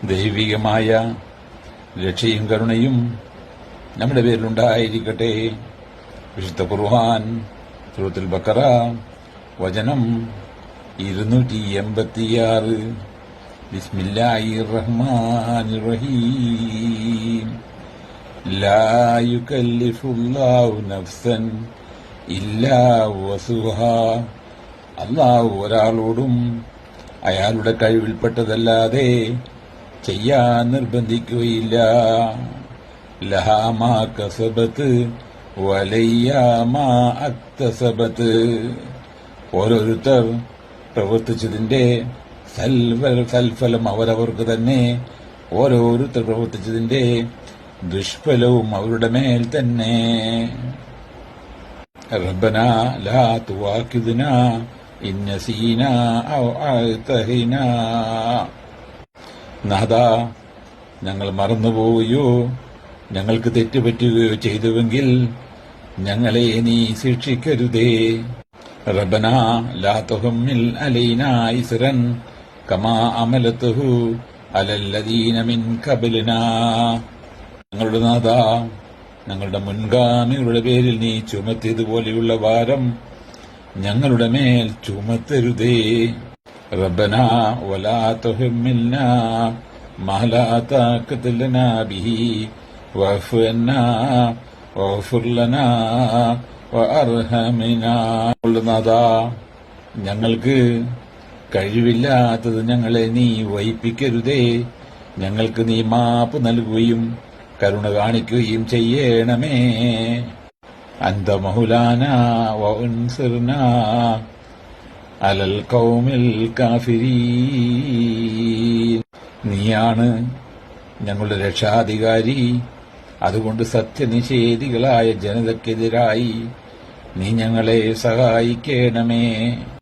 ദൈവികമായ രക്ഷയും കരുണയും നമ്മുടെ പേരിലുണ്ടായിരിക്കട്ടെ. വിശുദ്ധ ഖുർആൻ സൂറത്തുൽ ബഖറ വചനം 286. ബിസ്മില്ലാഹിർ റഹ്മാനിർ റഹീം. ലാ യുകല്ലിഫുല്ലാഹു നഫ്സൻ ഇല്ലാ വസുഹാ. അല്ലാഹു ഒരാളോടും അയാളുടെ കഴിവിൽപ്പെട്ടതല്ലാതെ ചെയ്യാൻ നിർബന്ധിക്കുകയില്ല. ലഹാ മാ കസബത്ത് വലയ്യാ മാ അക്തസബത്ത്. ഓരോരുത്തർ പ്രവർത്തിച്ചതിന്റെ സൽഫലം അവരവർക്ക് തന്നെ, ഓരോരുത്തർ പ്രവർത്തിച്ചതിന്റെ ദുഷ്ഫലവും അവരുടെ മേൽ തന്നെ. റബ്ബനാ ലാ തുവാഖിദ്നാ ഇൻ നസീനാ ഔ അഅ്തഹീനാ. നാഥാ, ഞങ്ങൾ മറന്നുപോവുകയോ ഞങ്ങൾക്ക് തെറ്റുപറ്റുകയോ ചെയ്തുവെങ്കിൽ ഞങ്ങളെ നീ ശിക്ഷിക്കരുതേ. റബ്ബനാ ലാ തുഹമ്മിൽ അലൈനാ ഇസ്റൻ കമാ അമലതുഹു അലല്ലദീന മിൻ ഖബ്ലനാ. ഞങ്ങളുടെ നാഥാ, ഞങ്ങളുടെ മുൻഗാമികളുടെ പേരിൽ നീ ചുമത്തിയതുപോലെയുള്ള ഭാരം ഞങ്ങളുടെ മേൽ ചുമത്തരുതേ. റബ്ബനാ വലാ തുഹമ്മിൽനാ മാ ലാ താഖത ലനാ ബിഹി വഅഫു അന്നാ വഗ്ഫിർ ലനാ വഅർഹംനാ. നാഥാ, ഞങ്ങൾക്ക് കഴിവില്ലാത്തത് ഞങ്ങളെ നീ വഹിപ്പിക്കരുതേ. ഞങ്ങൾക്ക് നീ മാപ്പ് നൽകുകയും കരുണ കാണിക്കുകയും ചെയ്യണമേ. അന്ത മൗലാനാ വൻസുർനാ അലൽ ഖൗമിൽ കാഫിരീൻ. നീയാണ് ഞങ്ങളുടെ രക്ഷാധികാരി. അതുകൊണ്ട് സത്യനിഷേധികളായ ജനതയ്ക്കെതിരായി നീ ഞങ്ങളെ സഹായിക്കണമേ.